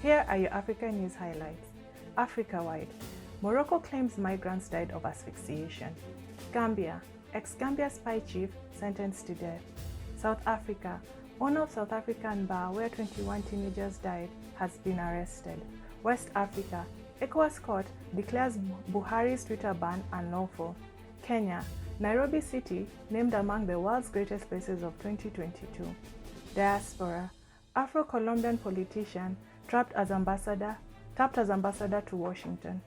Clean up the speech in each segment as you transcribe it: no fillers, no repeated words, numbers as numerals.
Here are your Africa news highlights. Africa-wide, Morocco claims migrants died of asphyxiation. Gambia, ex-Gambia spy chief sentenced to death. South Africa, owner of South African bar where 21 teenagers died has been arrested. West Africa, ECOWAS court declares Buhari's Twitter ban unlawful. Kenya, Nairobi city named among the world's greatest places of 2022. Diaspora, Afro-Colombian politician tapped as ambassador to Washington.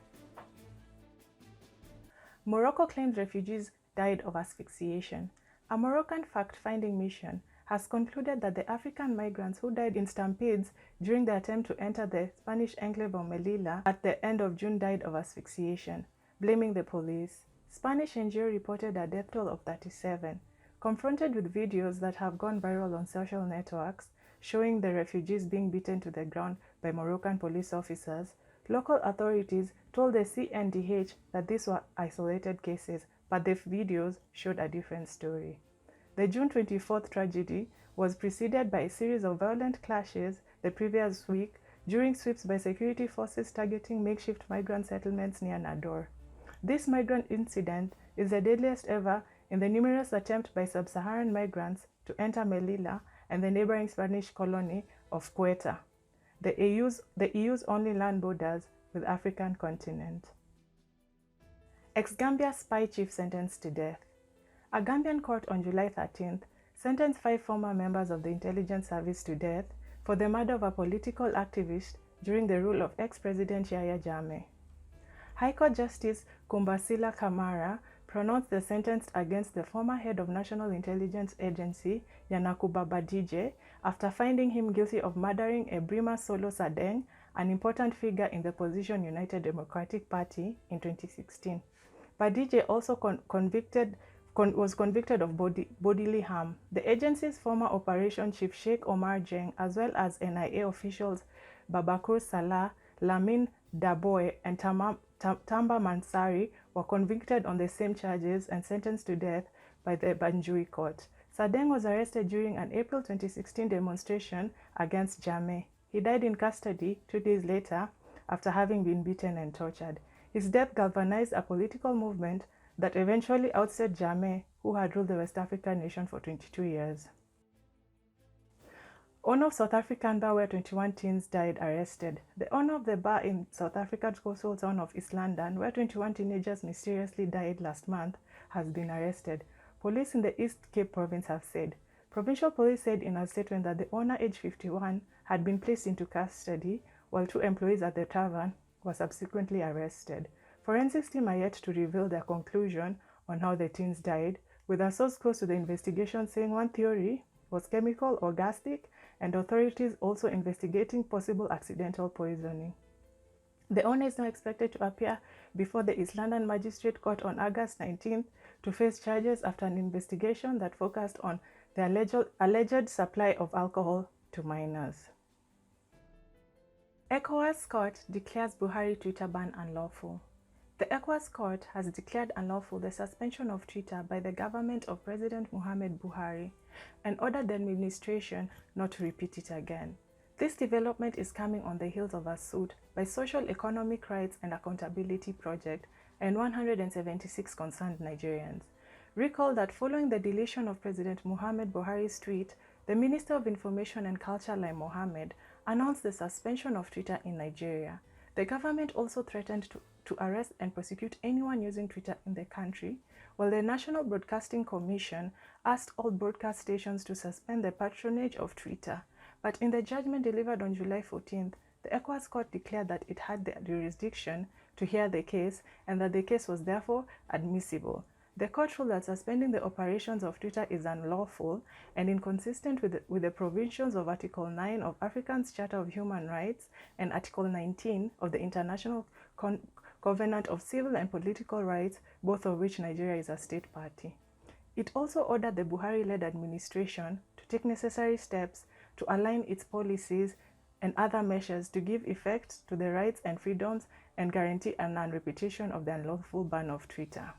Morocco claims refugees died of asphyxiation. A Moroccan fact-finding mission has concluded that the African migrants who died in stampedes during the attempt to enter the Spanish enclave of Melilla at the end of June died of asphyxiation, blaming the police. Spanish NGO reported a death toll of 37. Confronted with videos that have gone viral on social networks showing the refugees being beaten to the ground by Moroccan police officers, local authorities told the CNDH that these were isolated cases, but the videos showed a different story. The June 24th tragedy was preceded by a series of violent clashes the previous week during sweeps by security forces targeting makeshift migrant settlements near Nador. This migrant incident is the deadliest ever in the numerous attempts by sub-Saharan migrants to enter Melilla and the neighboring Spanish colony of Ceuta, the EU's only land borders with the African continent. Ex-Gambia spy chief sentenced to death. A Gambian court on July 13th sentenced 5 former members of the intelligence service to death for the murder of a political activist during the rule of ex-President Yahya Jammeh. High Court Justice Kumbasila Kamara pronounced the sentence against the former head of National Intelligence Agency, Yanakuba Badije, after finding him guilty of murdering Ebrima Solo Sadeng, an important figure in the opposition United Democratic Party, in 2016. Badije also was convicted of bodily harm. The agency's former operation chief Sheikh Omar Jeng, as well as NIA officials Babakur Salah, Lamin Daboe, and Tamba Mansari were convicted on the same charges and sentenced to death by the Banjul court. Sadeng was arrested during an April 2016 demonstration against Jammeh. He died in custody 2 days later after having been beaten and tortured. His death galvanized a political movement that eventually ousted Jammeh, who had ruled the West African nation for 22 years. Owner of South African bar where 21 teens died arrested. The owner of the bar in South Africa's coastal town of East London, where 21 teenagers mysteriously died last month, has been arrested. Police in the East Cape province have said. Provincial police said in a statement that the owner, aged 51, had been placed into custody, while 2 employees at the tavern were subsequently arrested. Forensics team are yet to reveal their conclusion on how the teens died, with a source close to the investigation saying one theory was chemical or gastric, and authorities also investigating possible accidental poisoning. The owner is now expected to appear before the East London Magistrate Court on August 19th to face charges after an investigation that focused on the alleged supply of alcohol to minors. ECOWAS court declares Buhari Twitter ban unlawful. The ECOWAS court has declared unlawful the suspension of Twitter by the government of President Muhammad Buhari and ordered the administration not to repeat it again. This development is coming on the heels of a suit by Social Economic Rights and Accountability Project and 176 concerned Nigerians. Recall that following the deletion of President Muhammad Buhari's tweet, the Minister of Information and Culture, Lai Mohammed, announced the suspension of Twitter in Nigeria. The government also threatened to arrest and prosecute anyone using Twitter in the country, while the National Broadcasting Commission asked all broadcast stations to suspend the patronage of Twitter. But in the judgment delivered on July 14th, the ECOWAS court declared that it had the jurisdiction to hear the case and that the case was therefore admissible. The court ruled that suspending the operations of Twitter is unlawful and inconsistent with the provisions of Article 9 of Africans' Charter of Human Rights and Article 19 of the International Covenant of Civil and Political Rights, both of which Nigeria is a state party. It also ordered the Buhari-led administration to take necessary steps to align its policies and other measures to give effect to the rights and freedoms and guarantee a non-repetition of the unlawful ban of Twitter.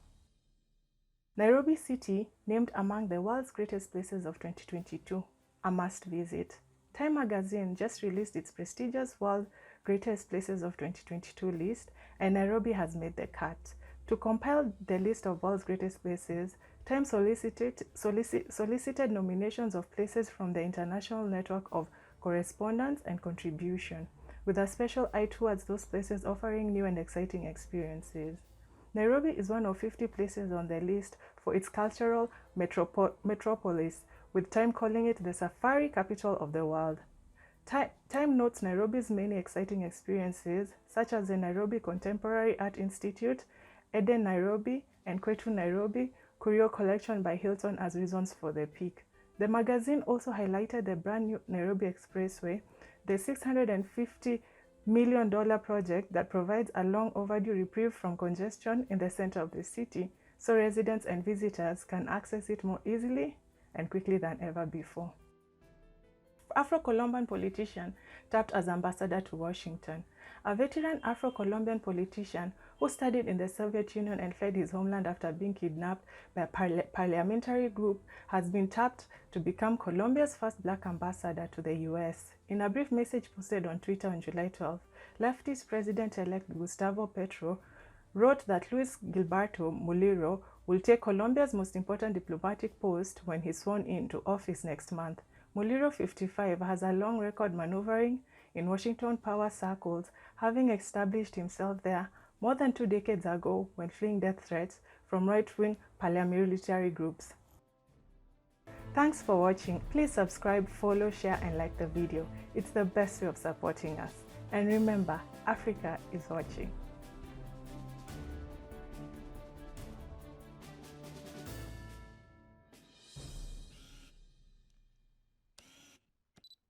Nairobi City, named among the world's greatest places of 2022, a must visit. Time magazine just released its prestigious World Greatest Places of 2022 list, and Nairobi has made the cut. To compile the list of world's greatest places, Time solicited nominations of places from the international network of correspondence and contribution, with a special eye towards those places offering new and exciting experiences. Nairobi is one of 50 places on the list for its cultural metropolis, with Time calling it the safari capital of the world. Time notes Nairobi's many exciting experiences, such as the Nairobi Contemporary Art Institute, Eden Nairobi, and Kwetu Nairobi Curio Collection by Hilton as reasons for the pick. The magazine also highlighted the brand new Nairobi Expressway, the $650 million project that provides a long overdue reprieve from congestion in the center of the city, so residents and visitors can access it more easily and quickly than ever before. Afro-Colombian politician tapped as ambassador to Washington. A veteran Afro-Colombian politician who studied in the Soviet Union and fled his homeland after being kidnapped by a paramilitary group has been tapped to become Colombia's first black ambassador to the US. In a brief message posted on Twitter on July 12, leftist President-elect Gustavo Petro wrote that Luis Gilberto Muliro will take Colombia's most important diplomatic post when he's sworn into office next month. Muliro, 55, has a long record maneuvering in Washington power circles, having established himself there more than 2 decades ago when fleeing death threats from right-wing paramilitary groups. Thanks for watching. Please subscribe, follow, share, and like the video. It's the best way of supporting us. And remember, Africa is watching.